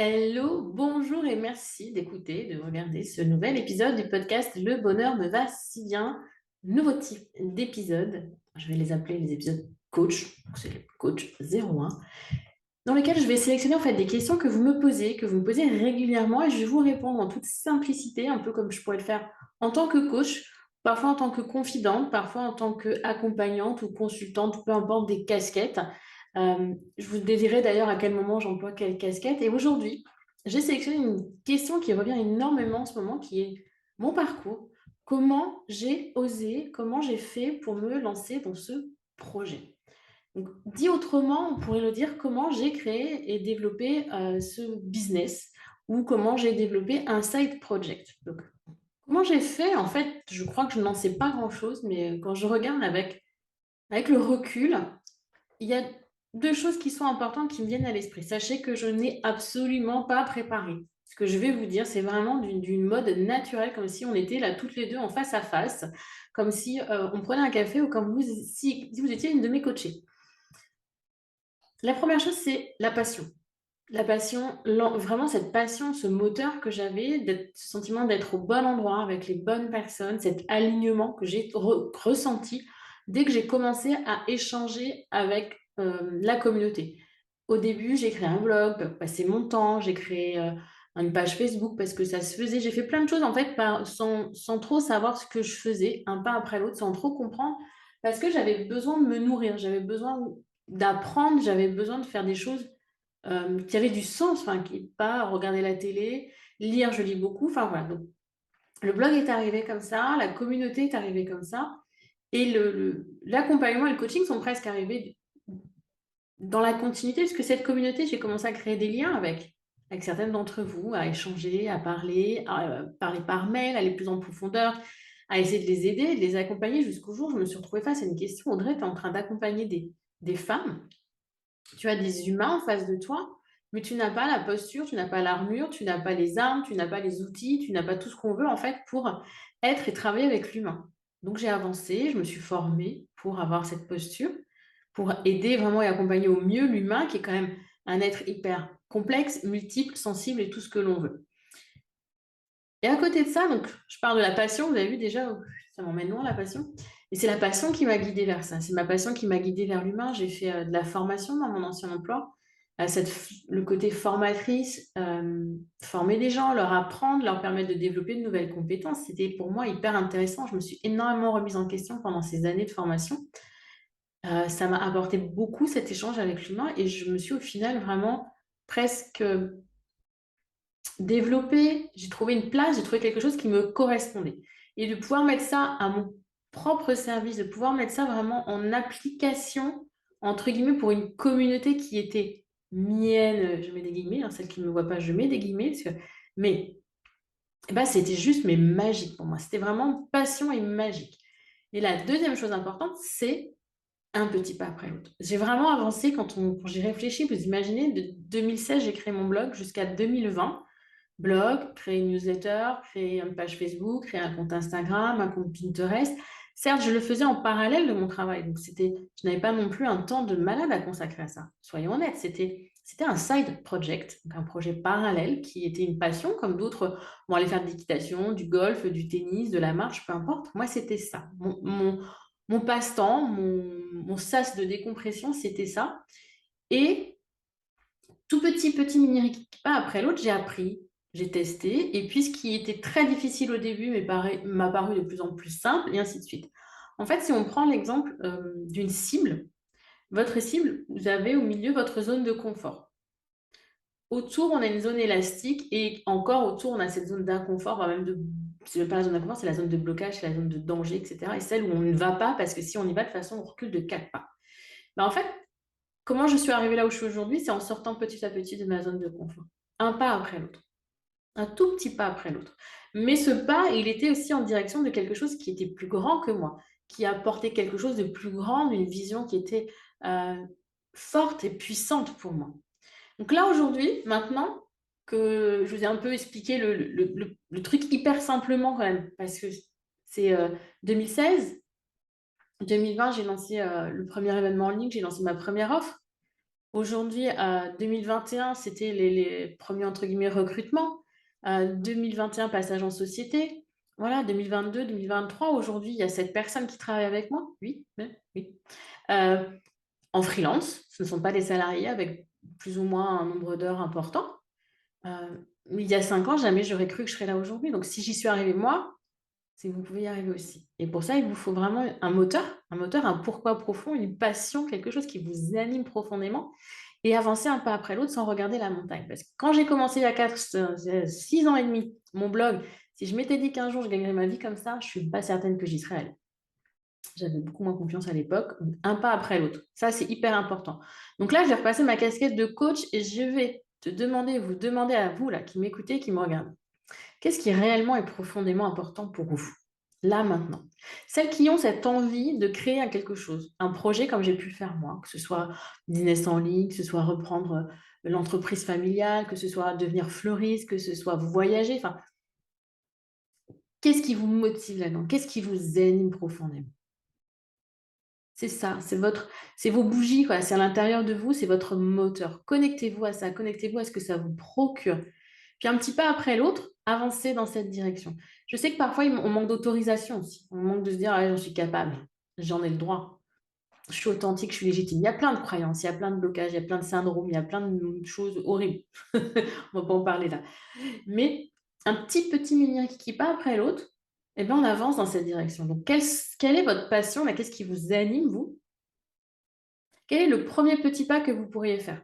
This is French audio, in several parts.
Hello, bonjour et merci d'écouter, de regarder ce nouvel épisode du podcast Le bonheur me va si bien. Nouveau type d'épisode, je vais les appeler les épisodes coach, donc c'est le coach 01, dans lesquels je vais sélectionner en fait des questions que vous me posez régulièrement et je vais vous répondre en toute simplicité, un peu comme je pourrais le faire en tant que coach, parfois en tant que confidente, parfois en tant qu'accompagnante ou consultante, peu importe des casquettes. Je vous dirai d'ailleurs à quel moment j'emploie quelle casquette. Et aujourd'hui, j'ai sélectionné une question qui revient énormément en ce moment, qui est mon parcours. Comment j'ai osé, comment j'ai fait pour me lancer dans ce projet. Donc, dit autrement, on pourrait le dire comment j'ai créé et développé ce business ou comment j'ai développé un side project. Donc, comment j'ai fait? En fait, je crois que je n'en sais pas grand-chose, mais quand je regarde avec le recul, il y a deux choses qui sont importantes qui me viennent à l'esprit. Sachez que je n'ai absolument pas préparé. Ce que je vais vous dire, c'est vraiment d'une mode naturelle, comme si on était là toutes les deux en face à face, comme si on prenait un café ou comme si vous étiez une de mes coachées. La première chose, c'est la passion. La passion, vraiment cette passion, ce moteur que j'avais, ce sentiment d'être au bon endroit avec les bonnes personnes, cet alignement que j'ai ressenti dès que j'ai commencé à échanger avec la communauté. Au début, j'ai créé un blog, pour passer mon temps, j'ai créé une page Facebook parce que ça se faisait. J'ai fait plein de choses en fait sans trop savoir ce que je faisais, un pas après l'autre, sans trop comprendre, parce que j'avais besoin de me nourrir, j'avais besoin d'apprendre, j'avais besoin de faire des choses qui avaient du sens, enfin, qui pas regarder la télé, lire, je lis beaucoup, enfin voilà. Donc, le blog est arrivé comme ça, la communauté est arrivée comme ça, et l'accompagnement et le coaching sont presque arrivés dans la continuité, puisque cette communauté, j'ai commencé à créer des liens avec certaines d'entre vous, à échanger, à parler par mail, aller plus en profondeur, à essayer de les aider, de les accompagner jusqu'au jour où je me suis retrouvée face à une question. Audrey, tu es en train d'accompagner des femmes, tu as des humains en face de toi, mais tu n'as pas la posture, tu n'as pas l'armure, tu n'as pas les armes, tu n'as pas les outils, tu n'as pas tout ce qu'on veut en fait pour être et travailler avec l'humain. Donc j'ai avancé, je me suis formée pour avoir cette posture, pour aider vraiment et accompagner au mieux l'humain qui est quand même un être hyper complexe, multiple, sensible et tout ce que l'on veut. Et à côté de ça, donc je parle de la passion, vous avez vu déjà, ça m'emmène loin la passion. Et c'est la passion qui m'a guidée vers ça. C'est ma passion qui m'a guidée vers l'humain. J'ai fait de la formation dans mon ancien emploi. Le côté formatrice, former des gens, leur apprendre, leur permettre de développer de nouvelles compétences. C'était pour moi hyper intéressant. Je me suis énormément remise en question pendant ces années de formation. Ça m'a apporté beaucoup cet échange avec l'humain et je me suis au final vraiment presque développé, j'ai trouvé une place, j'ai trouvé quelque chose qui me correspondait. Et de pouvoir mettre ça à mon propre service, de pouvoir mettre ça vraiment en application, entre guillemets, pour une communauté qui était mienne, je mets des guillemets, hein, celle qui ne me voit pas, je mets des guillemets, mais eh ben, c'était juste mais magique pour moi. C'était vraiment passion et magique. Et la deuxième chose importante, c'est un petit pas après l'autre. J'ai vraiment avancé quand j'y réfléchis. Vous imaginez, de 2016, j'ai créé mon blog jusqu'à 2020. Blog, créer une newsletter, créer une page Facebook, créer un compte Instagram, un compte Pinterest. Certes, je le faisais en parallèle de mon travail, donc je n'avais pas non plus un temps de malade à consacrer à ça. Soyons honnêtes, c'était un side project, donc un projet parallèle qui était une passion, comme d'autres vont aller faire de l'équitation, du golf, du tennis, de la marche, peu importe. Moi, c'était ça. Mon passe-temps, mon sas de décompression, c'était ça. Et tout petit mini pas après l'autre, j'ai appris, j'ai testé, et puis ce qui était très difficile au début m'a paru de plus en plus simple, et ainsi de suite. En fait, si on prend l'exemple d'une cible, votre cible, vous avez au milieu votre zone de confort. Autour, on a une zone élastique, et encore autour, on a cette zone d'inconfort, voire même c'est même pas la zone d'inconfort, c'est la zone de blocage, c'est la zone de danger, etc. Et celle où on ne va pas, parce que si on y va, de toute façon, on recule de 4 pas. Ben, en fait, comment je suis arrivée là où je suis aujourd'hui, c'est en sortant petit à petit de ma zone de confort. Un pas après l'autre. Un tout petit pas après l'autre. Mais ce pas, il était aussi en direction de quelque chose qui était plus grand que moi, qui apportait quelque chose de plus grand, une vision qui était euh, forte et puissante pour moi. Donc là, aujourd'hui, maintenant que je vous ai un peu expliqué le truc hyper simplement quand même, parce que c'est 2016, 2020, j'ai lancé le premier événement en ligne, j'ai lancé ma première offre. Aujourd'hui, 2021, c'était les premiers entre guillemets «recrutements». 2021, passage en société. Voilà, 2022, 2023, aujourd'hui, il y a 7 personnes qui travaillent avec moi. Oui, oui. Heu, En freelance, ce ne sont pas des salariés avec plus ou moins un nombre d'heures important. Mais il y a 5 ans, jamais j'aurais cru que je serais là aujourd'hui. Donc si j'y suis arrivée moi, c'est que vous pouvez y arriver aussi. Et pour ça, il vous faut vraiment un moteur, un pourquoi profond, une passion, quelque chose qui vous anime profondément et avancer un pas après l'autre sans regarder la montagne. Parce que quand j'ai commencé il y a 6 ans et demi, mon blog, si je m'étais dit qu'un jour je gagnerais ma vie comme ça, je ne suis pas certaine que j'y serais allée. J'avais beaucoup moins confiance à l'époque, un pas après l'autre. Ça, c'est hyper important. Donc là, je vais repasser ma casquette de coach et je vais te demander, vous demander à vous là, qui m'écoutez, qui me regardez. Qu'est-ce qui réellement est profondément important pour vous? Là, maintenant. Celles qui ont cette envie de créer quelque chose, un projet comme j'ai pu le faire moi, que ce soit business en ligne, que ce soit reprendre l'entreprise familiale, que ce soit devenir fleuriste, que ce soit voyager, enfin, qu'est-ce qui vous motive là-dedans? Qu'est-ce qui vous anime profondément? C'est ça, c'est vos bougies, quoi, c'est à l'intérieur de vous, c'est votre moteur. Connectez-vous à ça, connectez-vous à ce que ça vous procure. Puis un petit pas après l'autre, avancez dans cette direction. Je sais que parfois on manque d'autorisation aussi. On manque de se dire: «Ah, j'en suis capable, j'en ai le droit, je suis authentique, je suis légitime». Il y a plein de croyances, il y a plein de blocages, il y a plein de syndromes, il y a plein de choses horribles. On va pas en parler là. Mais un petit mini qui pas après l'autre, et ben, on avance dans cette direction. Donc quelle est votre passion là? Qu'est-ce qui vous anime vous? Quel est le premier petit pas que vous pourriez faire?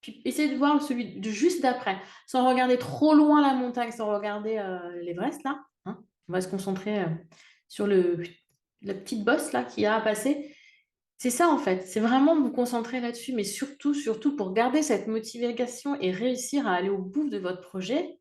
Puis essayez de voir celui de juste d'après, sans regarder trop loin la montagne, sans regarder, l'Everest là, hein. On va se concentrer, sur la petite bosse là qu'il y a à passer. C'est ça en fait, c'est vraiment vous concentrer là-dessus, mais surtout, surtout pour garder cette motivation et réussir à aller au bout de votre projet,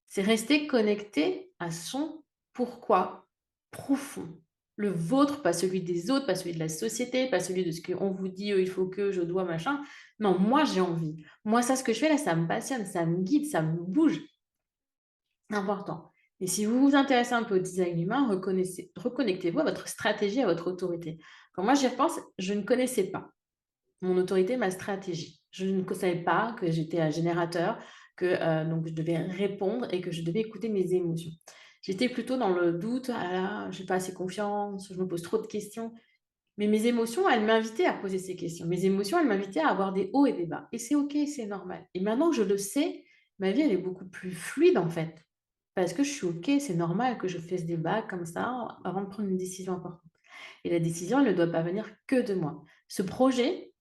c'est rester connecté à son pourquoi profond. Le vôtre, pas celui des autres, pas celui de la société, pas celui de ce qu'on vous dit, il faut que, je dois, machin. Non, moi j'ai envie. Moi, ça, ce que je fais là, ça me passionne, ça me guide, ça me bouge. Important. Et si vous vous intéressez un peu au design humain, reconnectez-vous à votre stratégie, à votre autorité. Quand moi j'y repense, je ne connaissais pas mon autorité, ma stratégie. Je ne savais pas que j'étais un générateur, que donc je devais répondre et que je devais écouter mes émotions. J'étais plutôt dans le doute: «Ah là, j'ai pas assez confiance, je me pose trop de questions». Mais mes émotions, elles m'invitaient à poser ces questions. Mes émotions, elles m'invitaient à avoir des hauts et des bas et c'est OK, c'est normal. Et maintenant que je le sais, ma vie, elle est beaucoup plus fluide, en fait. Parce que je suis OK, c'est normal que je fasse des bas comme ça avant de prendre une décision importante. Et la décision, elle ne doit pas venir que de moi. Ce projet,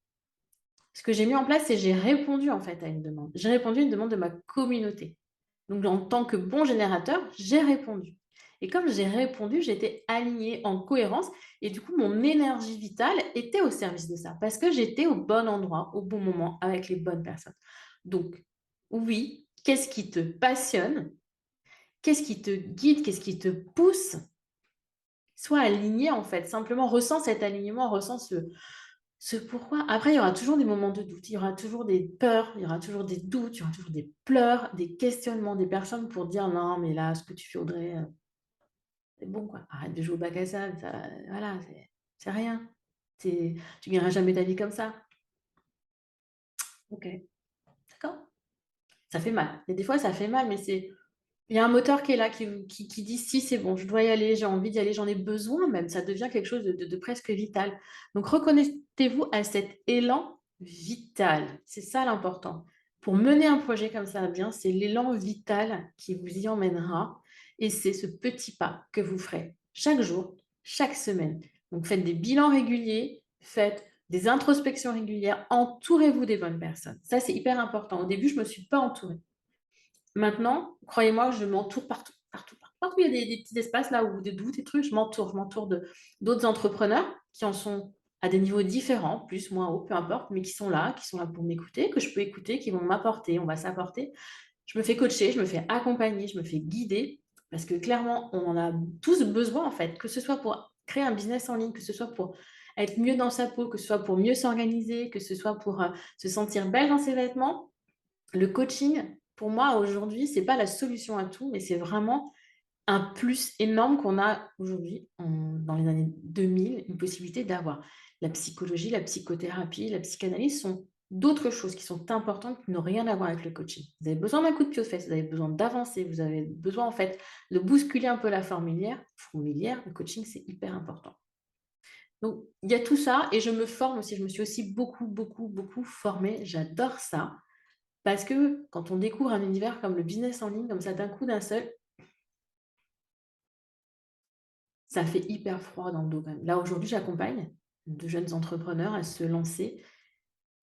ce que j'ai mis en place, c'est j'ai répondu en fait à une demande. J'ai répondu à une demande de ma communauté. Donc en tant que bon générateur, j'ai répondu. Et comme j'ai répondu, j'étais alignée en cohérence et du coup, mon énergie vitale était au service de ça parce que j'étais au bon endroit, au bon moment, avec les bonnes personnes. Donc, oui, qu'est-ce qui te passionne? Qu'est-ce qui te guide? Qu'est-ce qui te pousse? Sois aligné en fait. Simplement, ressens cet alignement, ressens ce pourquoi. Après, il y aura toujours des moments de doute, il y aura toujours des peurs, il y aura toujours des doutes, il y aura toujours des pleurs, des questionnements, des personnes pour dire: «Non, mais là, ce que tu fais Audrey, c'est bon quoi, arrête de jouer au bac à sable, ça voilà, c'est rien. Tu gagneras jamais ta vie comme ça». OK, d'accord. Ça fait mal. Il y a des fois, ça fait mal, mais il y a un moteur qui est là, qui dit: «Si, c'est bon, je dois y aller, j'ai envie d'y aller, j'en ai besoin même». Ça devient quelque chose de presque vital. Donc reconnectez-vous à cet élan vital. C'est ça l'important. Pour mener un projet comme ça à bien, c'est l'élan vital qui vous y emmènera et c'est ce petit pas que vous ferez chaque jour, chaque semaine. Donc faites des bilans réguliers, faites des introspections régulières, entourez-vous des bonnes personnes. Ça, c'est hyper important. Au début, je ne me suis pas entourée. Maintenant, croyez-moi, je m'entoure partout, partout, partout. Partout où il y a des petits espaces là où des doutes, des trucs, je m'entoure de d'autres entrepreneurs qui en sont à des niveaux différents, plus, moins haut, peu importe, mais qui sont là pour m'écouter, que je peux écouter, qui vont m'apporter, on va s'apporter. Je me fais coacher, je me fais accompagner, je me fais guider parce que clairement, on en a tous besoin en fait, que ce soit pour créer un business en ligne, que ce soit pour être mieux dans sa peau, que ce soit pour mieux s'organiser, que ce soit pour, se sentir belle dans ses vêtements. Le coaching, pour moi, aujourd'hui, c'est pas la solution à tout, mais c'est vraiment un plus énorme qu'on a aujourd'hui, dans les années 2000, une possibilité d'avoir. La psychologie, la psychothérapie, la psychanalyse sont d'autres choses qui sont importantes qui n'ont rien à voir avec le coaching. Vous avez besoin d'un coup de pied aux fesses, vous avez besoin d'avancer, vous avez besoin en fait de bousculer un peu la fourmilière, le coaching c'est hyper important. Donc il y a tout ça et je me forme aussi, je me suis aussi beaucoup formée, j'adore ça parce que quand on découvre un univers comme le business en ligne comme ça d'un coup d'un seul, ça fait hyper froid dans le dos quand même. Là aujourd'hui, j'accompagne de jeunes entrepreneurs à se lancer.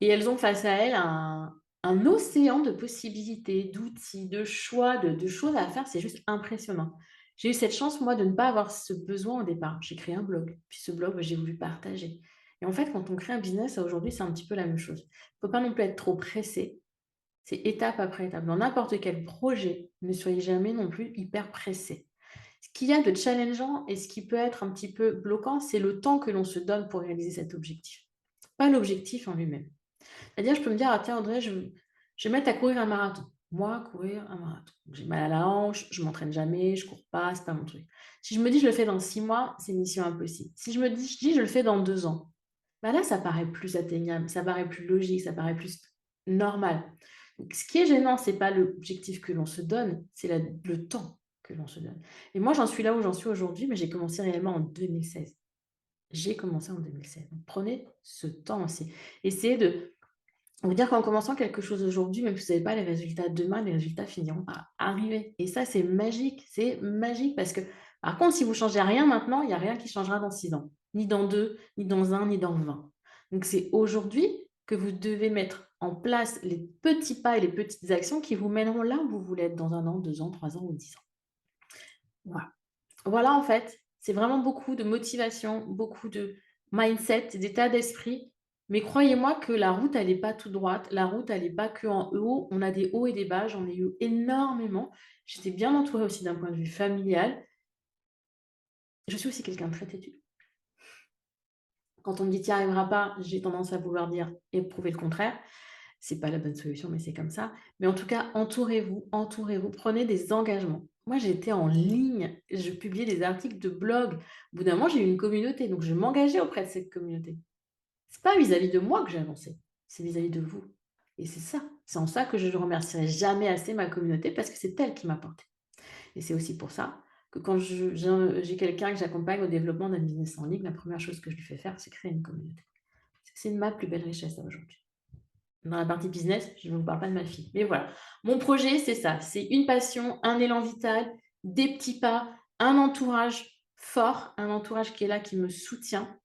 Et elles ont face à elles un océan de possibilités, d'outils, de choix, de choses à faire, c'est juste impressionnant. J'ai eu cette chance, moi, de ne pas avoir ce besoin au départ. J'ai créé un blog, puis ce blog, j'ai voulu partager. Et en fait, quand on crée un business, aujourd'hui, c'est un petit peu la même chose. Il ne faut pas non plus être trop pressé. C'est étape après étape. Dans n'importe quel projet, ne soyez jamais non plus hyper pressé. Ce qu'il y a de challengeant et ce qui peut être un petit peu bloquant, c'est le temps que l'on se donne pour réaliser cet objectif, pas l'objectif en lui-même. C'est-à-dire, je peux me dire: «Ah tiens Audrey, je vais me mettre à courir un marathon». Moi, courir un marathon, j'ai mal à la hanche, je m'entraîne jamais, je cours pas, c'est pas mon truc. Si je me dis: «Je le fais dans 6 mois», c'est mission impossible. Si je dis: «Je le fais dans 2 ans», bah là, ça paraît plus atteignable, ça paraît plus logique, ça paraît plus normal. Donc ce qui est gênant, c'est pas l'objectif que l'on se donne, c'est le temps que l'on se donne. Et moi, j'en suis là où j'en suis aujourd'hui, mais j'ai commencé réellement en 2016. J'ai commencé en 2016. Donc prenez ce temps aussi. Essayez de on veut dire qu'en commençant quelque chose aujourd'hui, même si vous n'avez pas les résultats demain, les résultats finiront par arriver. Et ça, c'est magique parce que, par contre, si vous ne changez rien maintenant, il n'y a rien qui changera dans 6 ans, ni dans 2, ni dans 1, ni dans 20. Donc, c'est aujourd'hui que vous devez mettre en place les petits pas et les petites actions qui vous mèneront là où vous voulez être dans 1 an, 2 ans, 3 ans ou 10 ans. Voilà. Voilà, en fait, c'est vraiment beaucoup de motivation, beaucoup de mindset, d'état d'esprit. Mais croyez-moi que la route, elle est pas toute droite. La route, elle est pas qu'en haut. On a des hauts et des bas. J'en ai eu énormément. J'étais bien entourée aussi d'un point de vue familial. Je suis aussi quelqu'un de très têtu. Quand on me dit: «Tu n'y arriveras pas», j'ai tendance à vouloir dire et prouver le contraire. C'est pas la bonne solution, mais c'est comme ça. Mais en tout cas, entourez-vous, prenez des engagements. Moi, j'étais en ligne, je publiais des articles de blog. Au bout d'un moment, j'ai eu une communauté, donc je m'engageais auprès de cette communauté. C'est pas vis-à-vis de moi que j'ai avancé, c'est vis-à-vis de vous. Et c'est ça, c'est en ça que je ne remercierai jamais assez ma communauté parce que c'est elle qui m'a porté. Et c'est aussi pour ça que quand j'ai quelqu'un que j'accompagne au développement d'un business en ligne, la première chose que je lui fais faire, c'est créer une communauté. C'est ma plus belle richesse à aujourd'hui. Dans la partie business, je ne vous parle pas de ma fille. Mais voilà, mon projet, c'est ça. C'est une passion, un élan vital, des petits pas, un entourage fort, un entourage qui est là, qui me soutient.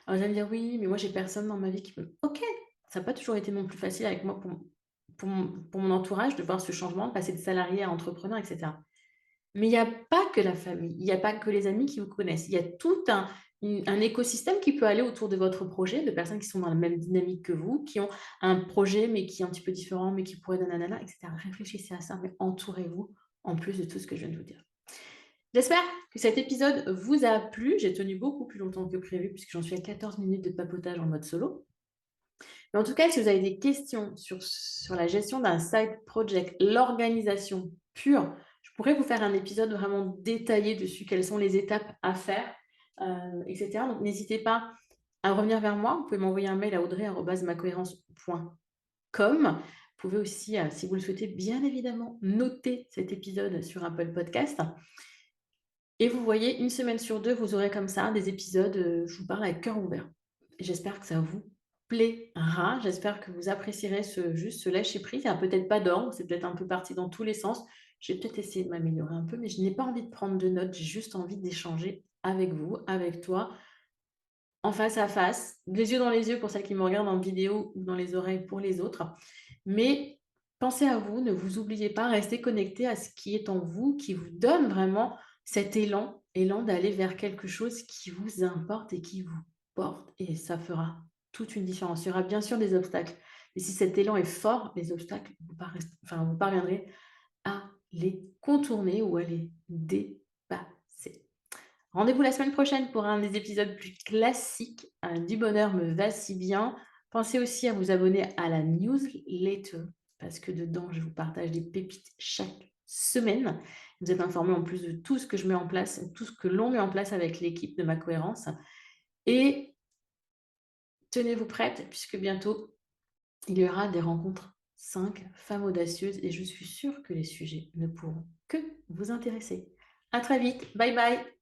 Alors, vous allez me dire: «Oui, mais moi, j'ai personne dans ma vie qui peut». OK, ça n'a pas toujours été non plus facile avec moi pour mon entourage de voir ce changement, de passer de salarié à entrepreneur et cetera. Mais il y a pas que la famille, il y a pas que les amis qui vous connaissent. Il y a tout un écosystème qui peut aller autour de votre projet, de personnes qui sont dans la même dynamique que vous, qui ont un projet, mais qui est un petit peu différent, mais qui pourrait nanana et cetera. Réfléchissez à ça, mais entourez-vous, en plus de tout ce que je viens de vous dire. J'espère que cet épisode vous a plu. J'ai tenu beaucoup plus longtemps que prévu, puisque j'en suis à 14 minutes de papotage en mode solo. Mais en tout cas, si vous avez des questions sur la gestion d'un side project, l'organisation pure, je pourrais vous faire un épisode vraiment détaillé dessus, quelles sont les étapes à faire, et cetera. Donc n'hésitez pas à revenir vers moi. Vous pouvez m'envoyer un mail à audrey@macohérence.com. Vous pouvez aussi, si vous le souhaitez, bien évidemment, noter cet épisode sur Apple Podcast. Et vous voyez, une semaine sur 2, vous aurez comme ça des épisodes, je vous parle avec cœur ouvert. Et j'espère que ça vous plaira. J'espère que vous apprécierez ce lâcher prise. Il y a peut-être pas d'ordre, c'est peut-être un peu parti dans tous les sens. J'ai peut-être essayé de m'améliorer un peu, mais je n'ai pas envie de prendre de notes, j'ai juste envie d'échanger avec vous, avec toi, en face à face, les yeux dans les yeux pour celles qui me regardent en vidéo ou dans les oreilles pour les autres. Mais pensez à vous, ne vous oubliez pas, restez connectés à ce qui est en vous, qui vous donne vraiment cet élan d'aller vers quelque chose qui vous importe et qui vous porte. Et ça fera toute une différence. Il y aura bien sûr des obstacles. Mais si cet élan est fort, les obstacles, vous parviendrez à les contourner ou à les dépasser. Rendez-vous la semaine prochaine pour un des épisodes plus classiques, du bonheur me va si bien. Pensez aussi à vous abonner à la newsletter parce que dedans, je vous partage des pépites chaque semaine. Vous êtes informés en plus de tout ce que je mets en place, tout ce que l'on met en place avec l'équipe de Ma Cohérence et tenez-vous prêtes puisque bientôt Il y aura des rencontres 5 femmes audacieuses et je suis sûre que les sujets ne pourront que vous intéresser. À très vite. Bye bye.